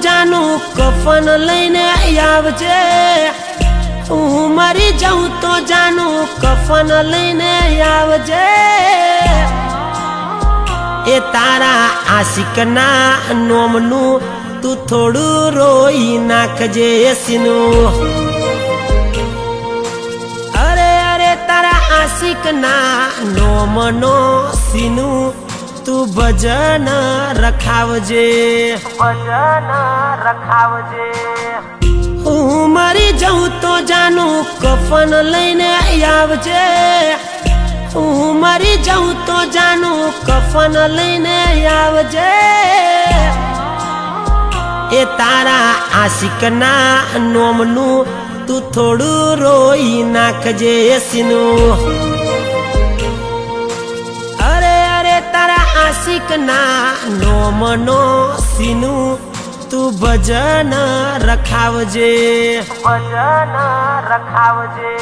જાનું કફન લઈને આવજે, હું મરી જાઉં તો જાનું કફન લઈને આવજે। એ તારા આશિકના નોમનું તું થોડું રોઈ નાખજે સીનું। અરે અરે તારા આશિકના નોમનો સીનું તું ભજન રખાવજે, ભજન રખાવજે। હું મરી જાઉં તો જાનું કફન લઈને આવજે, હું મરી જાઉં તો જાનું કફન લઈને આવજે। એ તારા આશિકના નોમનું તું થોડું રોઈ નાખજે સીનું। અરે અરે તારા આશિકના નોમનો સીનું તું ભજન રખાવજે, ભજન રખાવજે।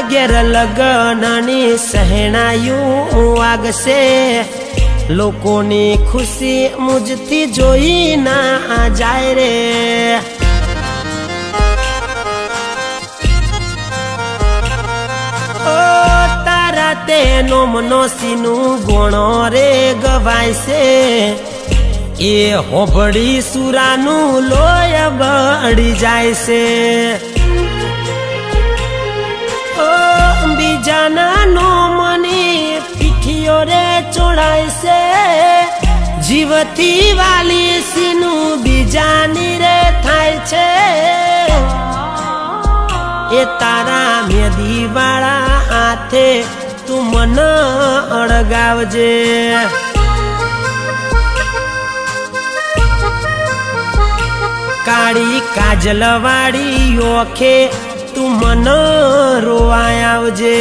ઘેર લગનની સહેણાયું વાગશે, લોકોની ખુશી મુજથી જોઈ ના જાય રે। ઓ તારા તે નોમનો સીનું ગોણો રે ગવાય છે, એ હોભળી સુરાનું લોય બળી જાય છે। બીજાના નોમની પીઠીઓ રે ચોડાય છે, જીવથી વાલી સીનું બીજાની રે થાય છે। એ તારા મેદી વાળા હાથે તું મન અળગાવજે, કાળી કાજલ વાળી ઓખે તું મન રોવાય આવજે।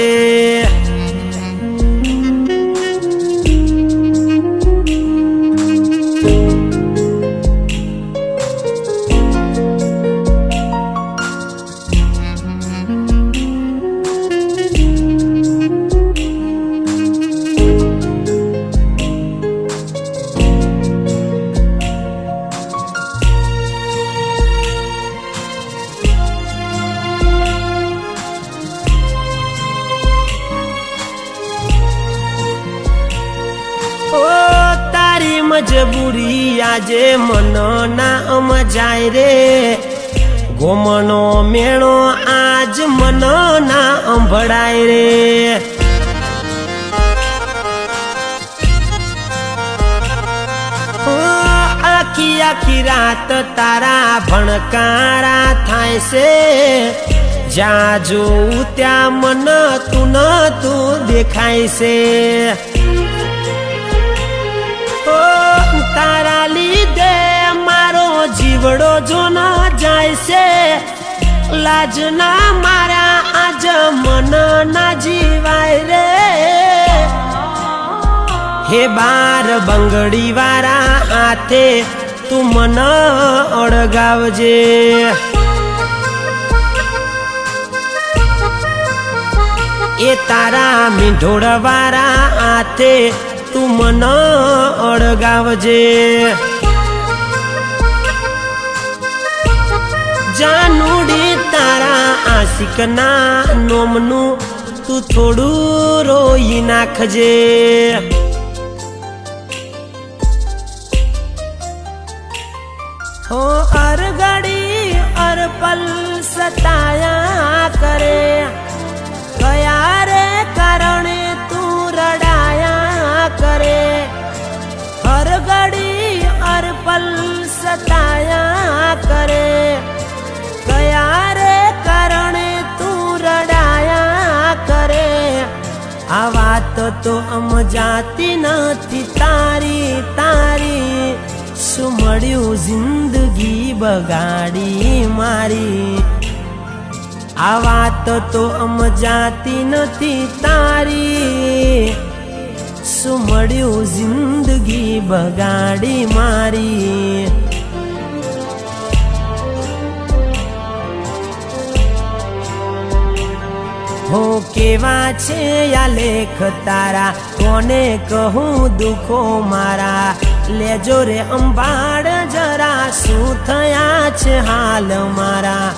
મજબૂરી આજે મન ના મજાય રે, ગોમનો મેળો આજ મન ના અંભળાય રે। આખી આખી રાત તારા ભણકારા થાય છે, જ્યાં જોઉં ત્યાં મન તું ન તું દેખાય છે। તારા લીધે મારો જીવડો જો ન જાય છે, લાજના મારા આજ મન ના જીવાય રે। હે બાર બંગડી વાળા હાથે તું મન અળગાવજે, એ તારા મીંઢોળ વાળા હાથે તું મન અળગાવજે। જાનુડી તારા આશિકના નોમનું તું થોડું રોઈ નાખજે। હો અરગડી અરપલ સતાયા કરે, કયા રે કારણે તું રડાયા કરે। હર ઘડી અરપલ સતાયા કરે, કયા રે કારણે તું રડાયા કરે। આ વાત તો સમજાતી નથી તારી તારી, શું મળ્યું જિંદગી બગાડી મારી। આ વાત તો સમજાતી નથી તારી, શું મળ્યું જિંદગી બગાડી મારી। હો કેવા છે યા લેખ તારા, કોને કહું દુખો મારા, લેજો રે અંબાડ જરા, શું થયા છે હાલ મારા।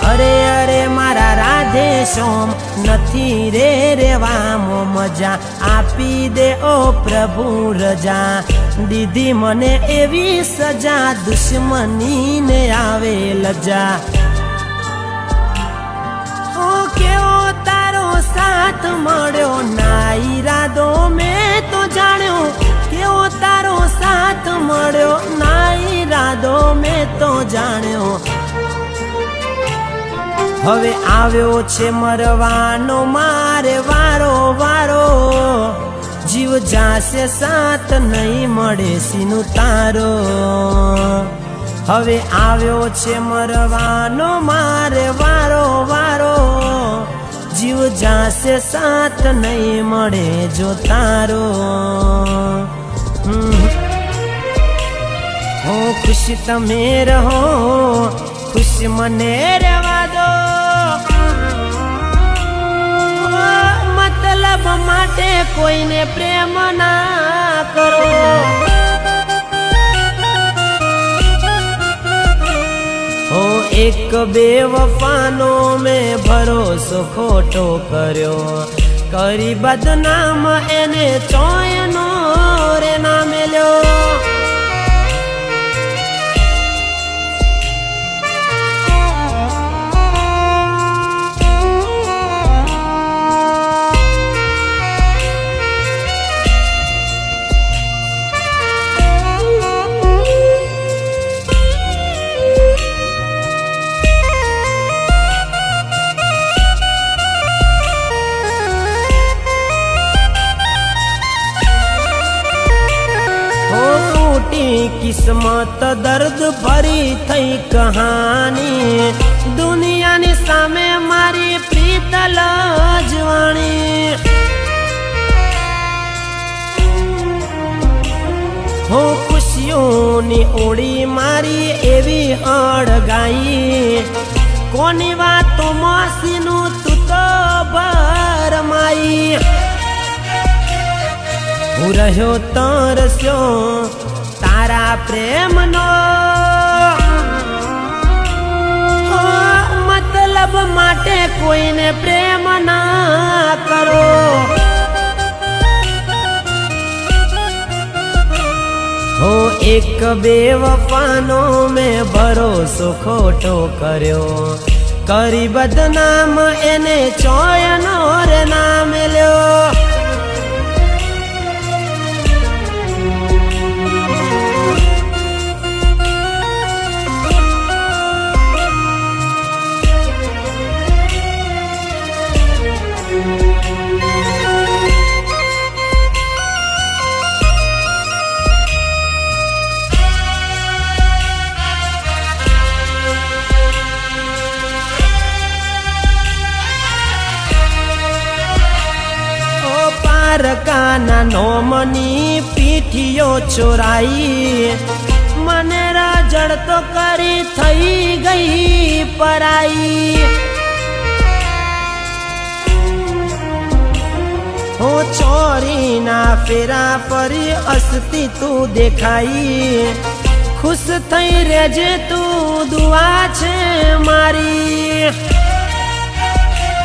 અરે અરે મારા રાધે શ્યામ, નથી રે રેવામાં મજા, આપી દે ઓ પ્રભુ રજા, દીધી મને એવી સજા, દુશ્મનીને આવે લજા। ઓ કેવો તારો સાથ મળ્યો, ના ઈરાદો મેં તો જાણ્યો, કેવો તારો સાથ મળ્યો, ના ઈરાદો મેં તો જાણ્યો। હવે આવ્યો છે મરવાનો મારે વારો વારો, જીવ જાશે સાથ નહીં મળે સીનું તારો। હવે આવ્યો છે મરવાનો મારે વારો વારો, જીવ જાશે સાથ નહીં મળે જો તારો। હો ખુશ તમે રહો, ખુશ મને રહેવા દો, મતલબ માટે કોઈને પ્રેમ ના કરો। હો એક બેવફાનો મેં ભરોસો ખોટો કર્યો, કરી બદનામ એને ચોયનો રે ના મેલ્યો। કિસ્મત દર્દ ભરી થઈ કહાની, દુનિયાની સામે મારી પ્રીત લજવાણી। હો ખુશીઓની ઓળી મારી એવી અળગાઈ, કોની વાતો મોસીનું તું તો ભરમાઈ। હું રહ્યો તરસ્યો તારા પ્રેમનો, મતલબ માટે કોઈને પ્રેમ ના કરો। હો એક બેવફાનો મેં ભરોસો ખોટો કર્યો, કરી બદનામ એને ચોયનો રે ના મેલ્યો। પારકાના નોમની પીઠીઓ ચોરાઈ, મને રજડ તો કરી થઈ ગઈ પરાઈ। હો ચોરીના ફેરા ફરી અસ્તી તું દેખાઈ, ખુશ થઈ રેજે તું દુઆ છે મારી।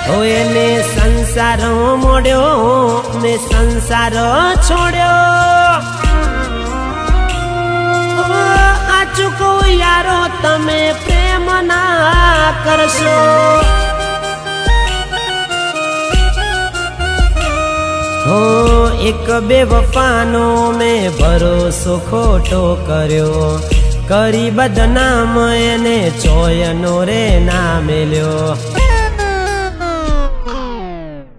હો એને સંસાર મોડ્યો મેં સંસાર છોડ્યો, આ ચૂકો યારો તમે પ્રેમ ના કરશો। હો એક બેવફાનો મેં ભરોસો ખોટો કર્યો, કરી બદનામ એને ચોયનો રે ના મેલ્યો।